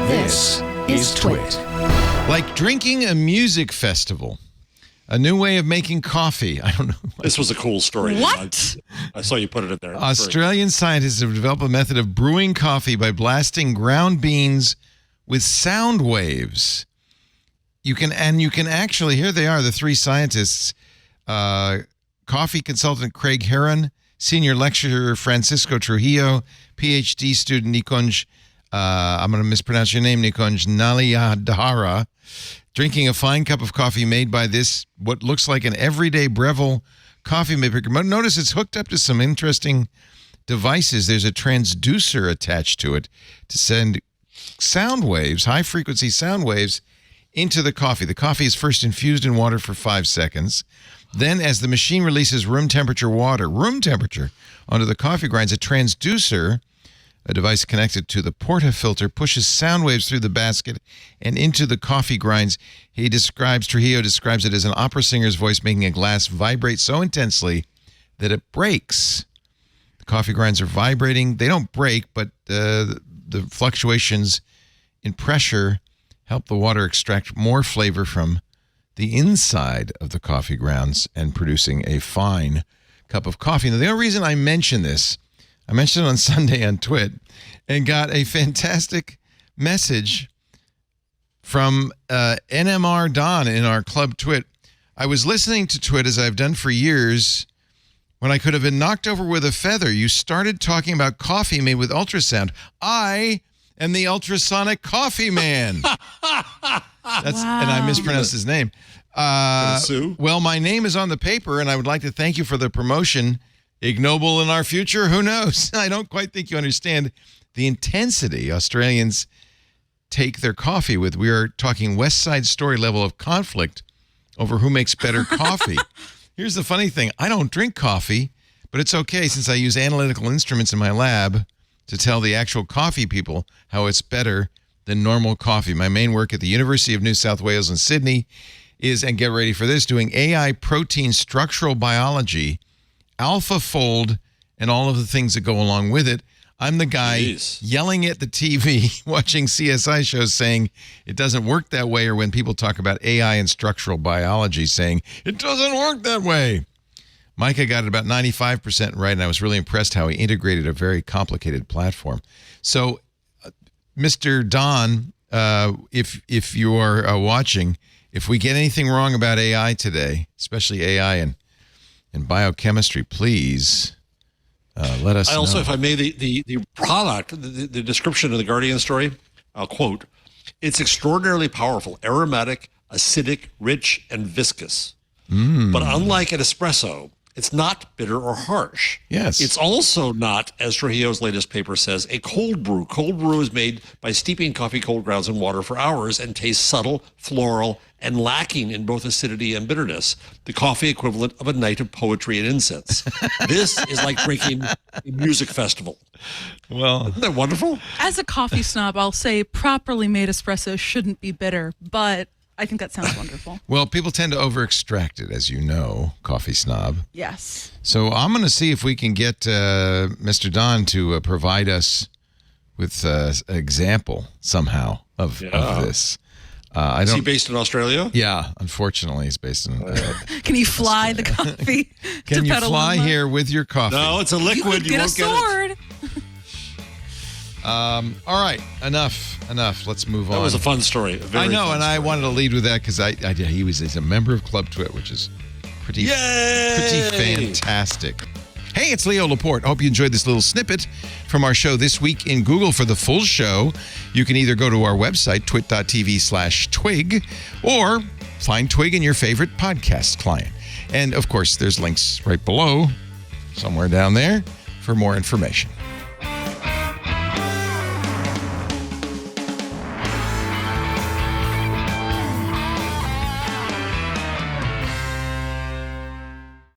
This is TWiT. Like drinking a music festival. A new way of making coffee. I don't know. This was a cool story. What? I saw you put it in there. Australian scientists have developed a method of brewing coffee by blasting ground beans with sound waves. You can actually, here they are, the three scientists, coffee consultant Craig Heron, senior lecturer Francisco Trujillo, PhD student Nikonj, I'm going to mispronounce your name, Nikonj Naliyadhara, drinking a fine cup of coffee made by this, what looks like an everyday Breville coffee maker. Notice it's hooked up to some interesting devices. There's a transducer attached to it to send sound waves, high-frequency sound waves, into the coffee. The coffee is first infused in water for 5 seconds. Then, as the machine releases room temperature, onto the coffee grinds, a transducer, a device connected to the portafilter, pushes sound waves through the basket and into the coffee grinds. Trujillo describes it as an opera singer's voice making a glass vibrate so intensely that it breaks. The coffee grinds are vibrating. They don't break, but the fluctuations in pressure help the water extract more flavor from the inside of the coffee grounds and producing a fine cup of coffee. Now, the only reason I mention this, I mentioned it on Sunday on TWiT and got a fantastic message from NMR Don in our Club TWiT. I was listening to TWiT as I've done for years when I could have been knocked over with a feather. You started talking about coffee made with ultrasound. I am the Ultrasonic Coffee Man. And I mispronounced his name. Well, my name is on the paper, and I would like to thank you for the promotion. Ignoble in our future? Who knows? I don't quite think you understand the intensity Australians take their coffee with. We are talking West Side Story level of conflict over who makes better coffee. Here's the funny thing. I don't drink coffee, but it's okay since I use analytical instruments in my lab to tell the actual coffee people how it's better than normal coffee. My main work at the University of New South Wales in Sydney is, and get ready for this, doing AI protein structural biology, AlphaFold, and all of the things that go along with it. I'm the guy yelling at the TV, watching CSI shows saying it doesn't work that way, or when people talk about AI and structural biology saying it doesn't work that way. Micah got it about 95% right, and I was really impressed how he integrated a very complicated platform. So, Mr. Don, if you are watching, if we get anything wrong about AI today, especially AI and biochemistry, please let us know. Also, if I may, the product, the description of the Guardian story, I'll quote, it's extraordinarily powerful, aromatic, acidic, rich, and viscous. But unlike an espresso, it's not bitter or harsh. Yes. It's also not, as Trujillo's latest paper says, a cold brew. Cold brew is made by steeping coffee cold grounds in water for hours and tastes subtle, floral, and lacking in both acidity and bitterness, the coffee equivalent of a night of poetry and incense. This is like drinking a music festival. Well, isn't that wonderful? As a coffee snob, I'll say properly made espresso shouldn't be bitter, but I think that sounds wonderful. Well, people tend to over-extract it, as you know, coffee snob. Yes. So I'm going to see if we can get Mr. Don to provide us with an example somehow of this. Is he based in Australia? Yeah, unfortunately, he's based in. Can you fly the coffee? Can you fly here with your coffee? No, it's a liquid. You won't get a sword. All right, enough. Let's move on. That was a fun story. I know, and I wanted to lead with that because he's a member of Club TWiT, which is pretty fantastic. Hey, it's Leo Laporte. I hope you enjoyed this little snippet from our show This Week in Google. For the full show, you can either go to our website, twit.tv/TWiG, or find TWiG in your favorite podcast client. And, of course, there's links right below, somewhere down there, for more information.